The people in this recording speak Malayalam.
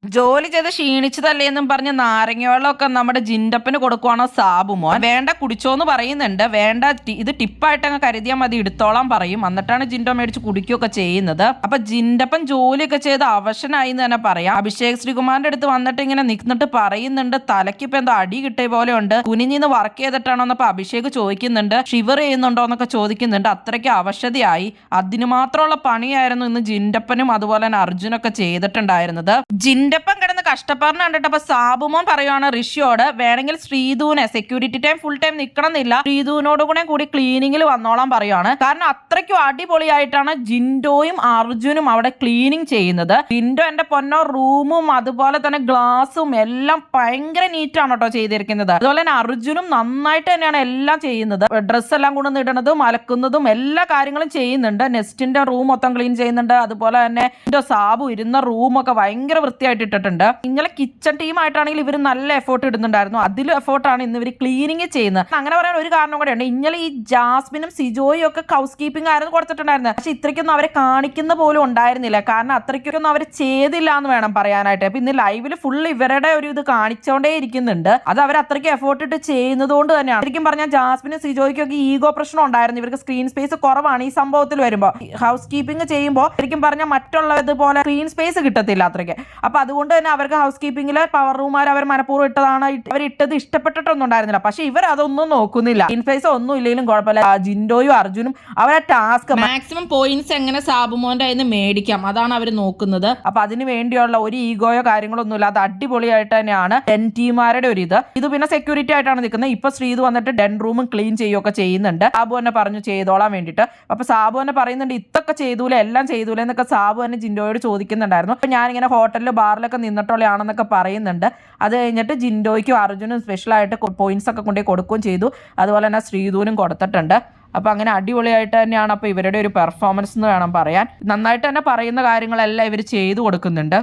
ജോലി ചെയ്ത് ക്ഷീണിച്ചതല്ലേ എന്നും പറഞ്ഞ് നാരങ്ങ വെള്ളമൊക്കെ നമ്മുടെ ജിൻഡപ്പന് കൊടുക്കുവാണോ സാബുമോൻ. വേണ്ട കുടിച്ചോന്ന് പറയുന്നുണ്ട്. വേണ്ട ഇത് ടിപ്പായിട്ട് അങ്ങ് കരുതിയാൽ മതി, എടുത്തോളാൻ പറയും. എന്നിട്ടാണ് ജിൻഡോ മേടിച്ച് കുടിക്കുകയൊക്കെ ചെയ്യുന്നത്. അപ്പൊ ജിൻഡപ്പൻ ജോലിയൊക്കെ ചെയ്ത് അവശനായി എന്ന് തന്നെ പറയാം. അഭിഷേക് ശ്രീകുമാറിന്റെ അടുത്ത് വന്നിട്ട് ഇങ്ങനെ നിന്നിട്ട് പറയുന്നുണ്ട്, തലയ്ക്കിപ്പോ എന്തോ അടി കിട്ടിയ പോലെ ഉണ്ട്, കുനിഞ്ഞിന്ന് വർക്ക് ചെയ്തിട്ടാണോ എന്നപ്പോ അഭിഷേക് ചോദിക്കുന്നുണ്ട്. ഷിവർ ചെയ്യുന്നുണ്ടോ എന്നൊക്കെ ചോദിക്കുന്നുണ്ട്. അത്രയ്ക്ക് അവശതയായി. അതിന് മാത്രമുള്ള പണിയായിരുന്നു ഇന്ന് ജിൻഡപ്പനും അതുപോലെ തന്നെ അർജുനൊക്കെ ചെയ്തിട്ടുണ്ടായിരുന്നത്. ജിൻഡപ്പൻ കിടന്ന് കഷ്ടപ്പാടിന് കണ്ടിട്ട് അപ്പൊ സാബുമോൻ പറയുവാണ് ഋഷിയോട്, വേണമെങ്കിൽ ശ്രീധുവിനെ സെക്യൂരിറ്റി ടൈം ഫുൾ ടൈം നിൽക്കണമെന്നില്ല, ശ്രീധുവിനോട് കൂടി ക്ലീനിങ്ങിൽ വന്നോളാൻ പറയുവാണ്. കാരണം അത്രയ്ക്കും അടിപൊളിയായിട്ടാണ് ജിൻഡോയും അർജുനും അവിടെ ക്ലീനിങ് ചെയ്യുന്നത്. ജിൻഡോ എന്റെ പൊന്നോ റൂമും അതുപോലെ തന്നെ ഗ്ലാസും എല്ലാം ഭയങ്കര നീറ്റാണ് കേട്ടോ ചെയ്തിരിക്കുന്നത്. അതുപോലെ തന്നെ അർജുനും നന്നായിട്ട് തന്നെയാണ് എല്ലാം ചെയ്യുന്നത്. ഡ്രസ്സ് എല്ലാം കൊണ്ടുവന്ന് ഇടുന്നതും അലക്കുന്നതും എല്ലാ കാര്യങ്ങളും ചെയ്യുന്നുണ്ട്. നെസ്റ്റിന്റെ റൂം മൊത്തം ക്ലീൻ ചെയ്യുന്നുണ്ട്. അതുപോലെ തന്നെ സാബു ഇരുന്ന റൂമൊക്കെ ഭയങ്കര വൃത്തിയായിട്ട് ഇട്ടിട്ടുണ്ട്. ഇന്നലെ കിച്ചൺ ടീമായിട്ടാണെങ്കിൽ ഇവർ നല്ല എഫോർട്ട് ഇടുന്നുണ്ടായിരുന്നു. അതിലും എഫോർട്ടാണ് ഇന്ന് ഇവർ ക്ലീനിങ് ചെയ്യുന്നത്. അങ്ങനെ പറയാൻ ഒരു കാരണം കൂടെ ഉണ്ട്. ഇന്നലെ ഈ ജാസ്മിനും സിജോയും ഒക്കെ ഹൗസ് കീപ്പിംഗ് ആയിരുന്നു കൊടുത്തിട്ടുണ്ടായിരുന്നത്. പക്ഷെ ഇത്രയ്ക്കൊന്നും അവരെ കാണിക്കുന്ന പോലും ഉണ്ടായിരുന്നില്ല. കാരണം അത്രയ്ക്കൊന്നും അവർ ചെയ്തില്ല എന്ന് വേണം പറയാനായിട്ട്. അപ്പൊ ഇന്ന് ലൈവില് ഫുൾ ഇവരുടെ ഒരു ഇത് കാണിച്ചോണ്ടേ ഇരിക്കുന്നുണ്ട്. അത് അവർ അത്രയ്ക്ക് എഫോർട്ട് ഇട്ട് ചെയ്യുന്നത് കൊണ്ട് തന്നെയാണ്. ശരിക്കും പറഞ്ഞാൽ ജാസ്മിനും സിജോയ്ക്കും ഒക്കെ ഈഗോ പ്രശ്നം ഉണ്ടായിരുന്നു. ഇവർക്ക് സ്ക്രീൻ സ്പേസ് കുറവാണ് ഈ സംഭവത്തിൽ വരുമ്പോൾ. ഹൗസ് കീപ്പിംഗ് ചെയ്യുമ്പോൾ ശരിക്കും പറഞ്ഞാൽ മറ്റുള്ളതുപോലെ സ്ക്രീൻ സ്പേസ് കിട്ടത്തില്ല അത്രയ്ക്ക്. അപ്പൊ അതുകൊണ്ട് തന്നെ അവർക്ക് ഹൗസ് കീപ്പിംഗിൽ പവർ റൂമാർ അവർ മനഃപൂർവ്വം ഇട്ടതാണ്. അവർ ഇട്ടത് ഇഷ്ടപ്പെട്ടിട്ടൊന്നും ഉണ്ടായിരുന്നില്ല. പക്ഷെ ഇവർ അതൊന്നും നോക്കുന്നില്ല. ഇൻഫേസ് ഒന്നും ഇല്ലെങ്കിലും കുഴപ്പമില്ല. ജിൻഡോയും അർജുനും അവരെ ടാസ്ക് മാക്സിമം പോയിന്റ്സ് എങ്ങനെ സാബുമോന്റെ കയ്യിൽ നിന്ന് മേടിക്കാം അതാണ് അവർ നോക്കുന്നത്. അപ്പൊ അതിന് വേണ്ടിയുള്ള ഒരു ഈഗോയോ കാര്യങ്ങളോ ഒന്നുമില്ല. അത് അടിപൊളിയായിട്ട് തന്നെയാണ് ഡെൻ ടീമാരുടെ ഒരു ഇത് പിന്നെ സെക്യൂരിറ്റി ആയിട്ടാണ് നിൽക്കുന്നത്. ഇപ്പൊ ശ്രീധു വന്നിട്ട് ഡെൻ റൂമും ക്ലീൻ ചെയ്യുകയൊക്കെ ചെയ്യുന്നുണ്ട്. സാബു തന്നെ പറഞ്ഞു ചെയ്തോളാൻ വേണ്ടിയിട്ട്. അപ്പൊ സാബു തന്നെ പറയുന്നുണ്ട്, ഇതൊക്കെ ചെയ്തൂലെ എല്ലാം ചെയ്തൂലെ എന്നൊക്കെ സാബു തന്നെ ജിൻഡോയോട് ചോദിക്കുന്നുണ്ടായിരുന്നു. അപ്പൊ ഞാനിങ്ങനെ ഹോട്ടലിൽ ബാറിലൊക്കെ നിന്നിട്ടുള്ളതാണെന്നൊക്കെ പറയുന്നുണ്ട്. അത് കഴിഞ്ഞിട്ട് ജിൻഡോയ്ക്കും അർജുനും സ്പെഷ്യലായിട്ട് പോയിന്റ്സ് ഒക്കെ കൊണ്ടുപോയി കൊടുക്കുകയും ചെയ്തു. അതുപോലെ തന്നെ ശ്രീധുവിനും കൊടുത്തിട്ടുണ്ട്. അപ്പൊ അങ്ങനെ അടിപൊളിയായിട്ട് തന്നെയാണ് അപ്പൊ ഇവരുടെ ഒരു പെർഫോമൻസ് എന്ന് വേണം പറയാൻ. നന്നായിട്ട് തന്നെ പറയുന്ന കാര്യങ്ങളെല്ലാം ഇവർ ചെയ്തു കൊടുക്കുന്നുണ്ട്.